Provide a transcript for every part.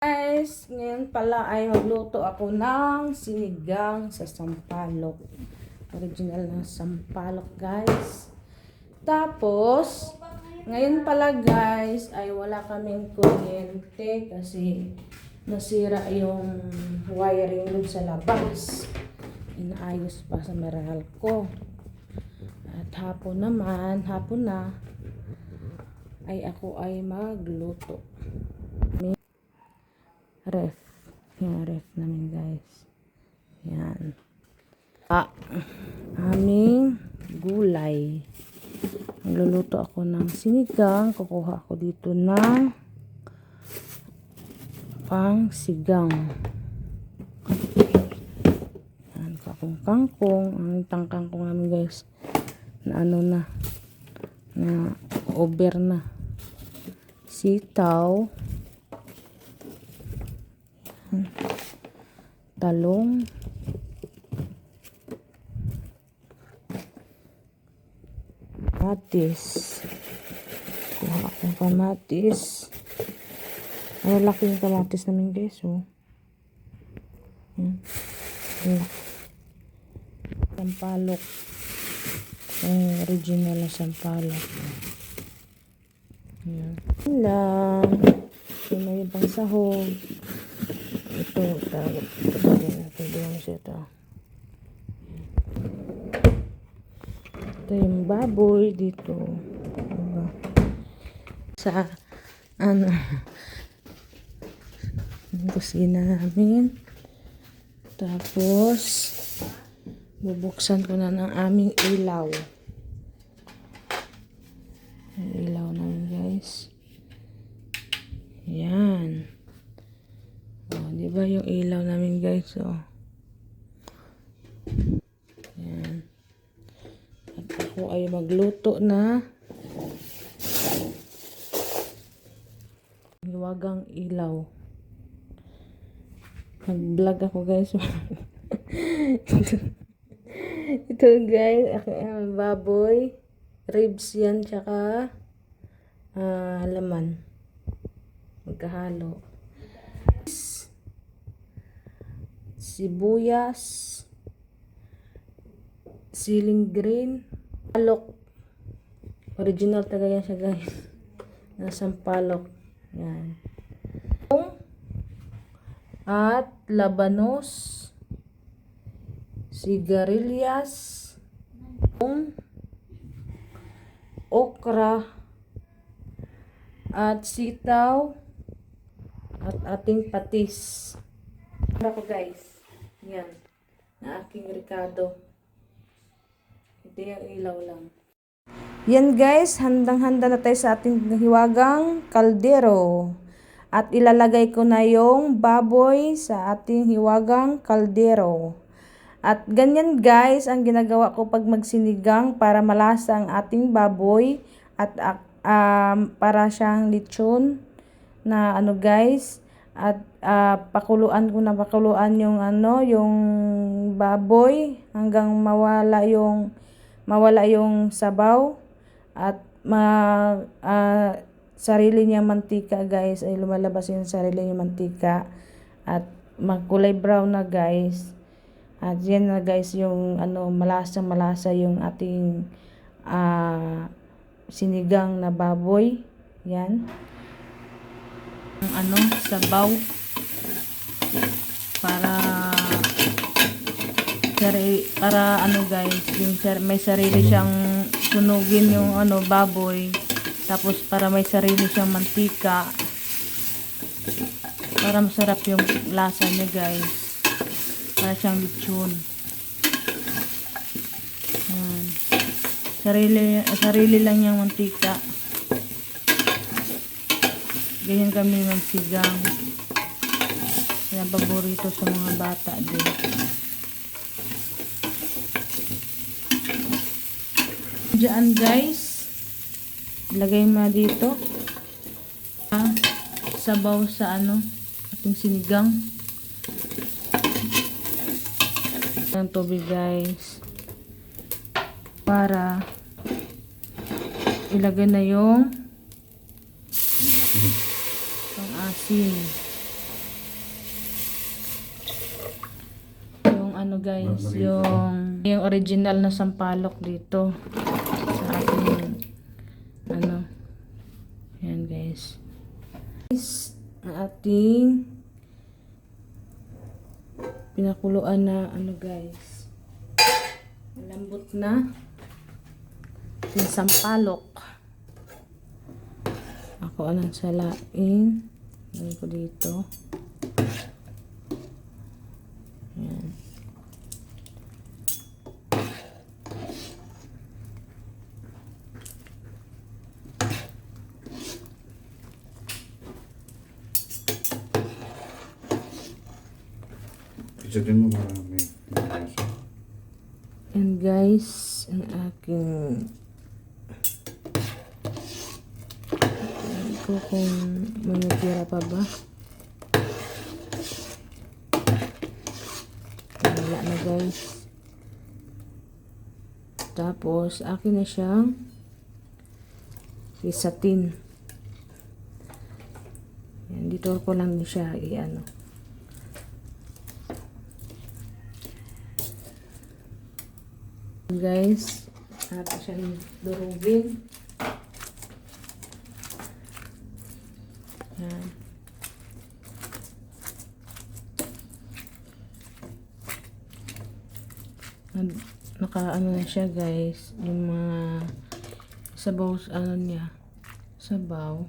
Guys, ngayon pala ay magluto ako ng sinigang sa sampalok. Original na sampalok, guys. Tapos, ngayon pala guys, ay wala kaming kuryente kasi nasira yung wiring dun sa labas. Inaayos pa sa Meralco. At hapon na, ay ako ay magluto. Ref. Yung ref namin guys. Yan. Aming gulay. Magluluto ako ng sinigang. Kukuha ako dito ng pang sigang. Yan. Kangkong. Ang tangkangkong namin guys. Na ano na. Na over na. Sitaw. Talong, kamatis, kuha akong kamatis. Ang laki yung kamatis namin guys, oh. Sampalok, yung original na sampalok. Yan lang. Yun na yung pang sahog. Ito yung baboy dito. Sa ano kusina namin. Tapos bubuksan ko na ng aming ilaw. Yung ilaw namin guys. Yan. Diba yung ilaw namin guys, oh. Yan. At ako ay magluto na hiwagang ilaw. Mag-vlog ako guys. Ito guys, baboy, ribs yan, tsaka laman. Magkahalo. Sibuyas, siling green, palok. Original talaga yan siya guys. Nasang palok. Yan. At labanos, sigarilyas, okra, at sitaw, at ating patis. Ako guys. Yan, na aking Ricardo. Ito yung ilaw lang. Yan guys, handang-handa na tayo sa ating hiwagang kaldero. At ilalagay ko na yung baboy sa ating hiwagang kaldero. At ganyan guys, ang ginagawa ko pag magsinigang para malasa ang ating baboy. At para siyang lechon na ano guys. At pakuluan yung yung baboy hanggang mawala yung sabaw at sarili niya mantika guys, ay lumalabas yung sarili niya mantika at magkulay brown na guys. At yan na guys yung malasa yung ating sinigang na baboy. Yan. Sabaw para guys, yung may sarili siyang sunugin yung baboy, tapos para may sarili siyang mantika para masarap yung lasa niya guys, para siyang lechon. Sarili lang yung mantika. Ganyan kami magsigang. Yan, paborito sa mga bata din. Diyan guys, ilagay mo dito sabaw sa ating sinigang. Ang tubig guys para ilagay na yung pang-asin. guys, yung original na sampalok dito sa ating ano. Yan guys. Ang ating pinakuluan na ano guys. Malambot na yung sampalok. Ako anong salain. Lagay ko dito. Yan. Picturein mo marami. And guys, ang aking ko kung manitira pa ba. Wala na guys. Tapos, akin na siyang isatin. Yan, dito ko lang siya i-ano. Guys, atin siyang durugin. Yan. Naka-ano na siya guys, yung mga sabaw, ano niya, sabaw.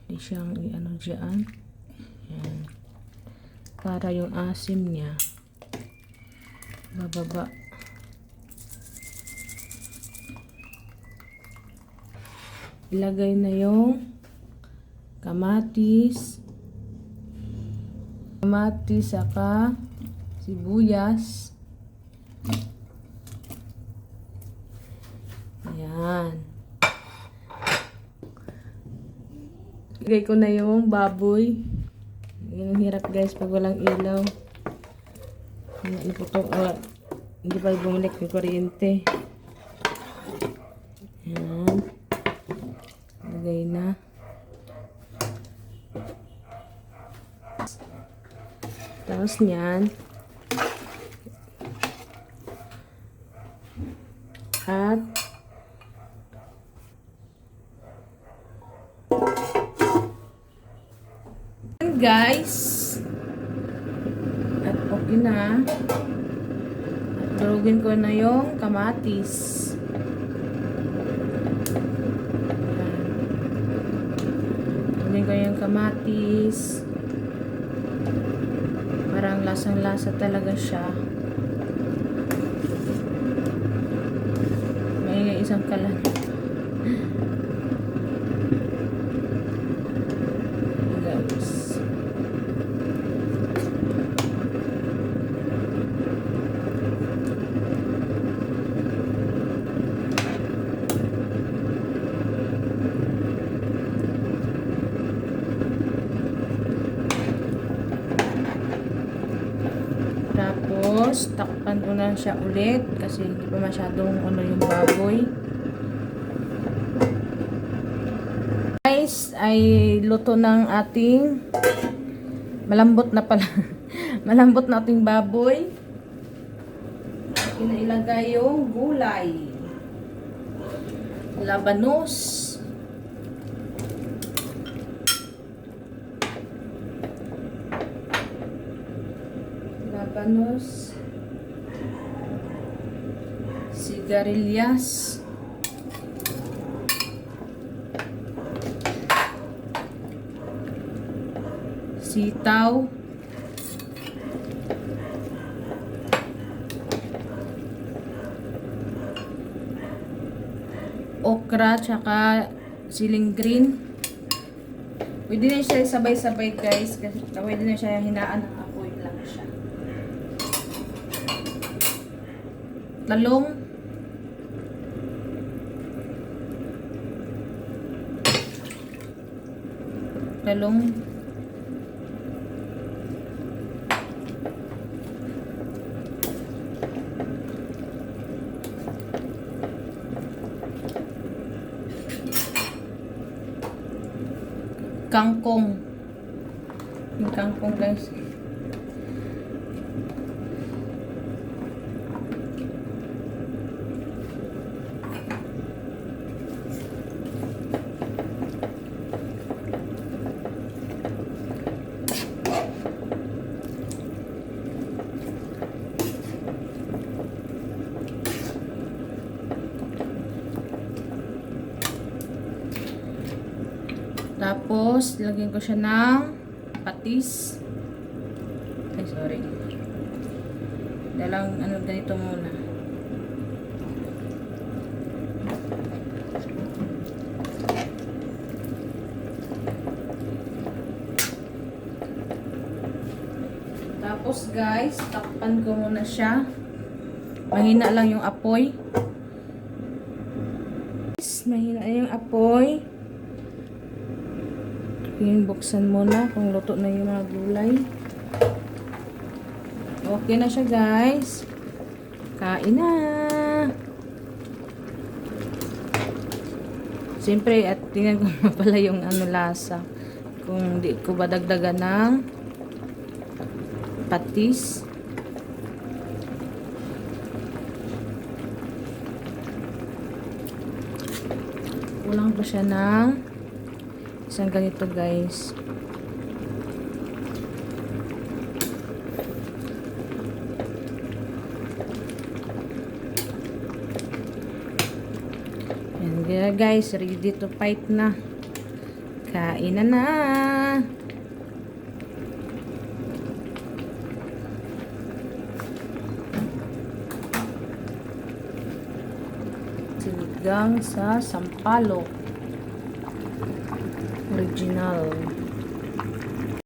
Hindi siyang i-ano dyan. Yan. Para yung asim niya bababa. Ilagay na yung kamatis saka sibuyas. Ayan. Ilagay ko na yung baboy. Yung hirap guys pag walang ilaw. Hindi pa bumalik yung kuryente. Ayan. Ilagay na. Tapos niyan. At guys. At okay na. At durugin ko na yung kamatis. Durugin ko yung kamatis. Parang lasang-lasa talaga siya. May isang kalan. Guys. Tapos, takpan ko na siya ulit kasi hindi pa masyadong ano yung baboy. Guys, ay luto ng ating malambot na pala. Malambot na ating baboy. Ilagay yung gulay. Labanos. Labanos, sigarilyas, sitaw, okra, tsaka siling green. Pwede na siya sabay-sabay guys, kasi pwede na siya hinaan ng apoy lang siya. Talong, kangkong. Yung kangkong guys. Tapos, lagyan ko siya ng patis. Ay, sorry. Dalang, ganito muna. Tapos, guys, takpan ko muna siya. Mahina lang yung apoy. Mahina yung apoy. Yung buksan muna kung luto na yung mga gulay. Okay na siya, guys. Kain na. Siyempre, at tingnan ko na pala yung lasa. Kung di ko ba dagdagan ng patis. Kulang pa siya ng isang ganito, guys. And guys, ready to fight na. Kain na na. Sinigang sa sampalok. Original.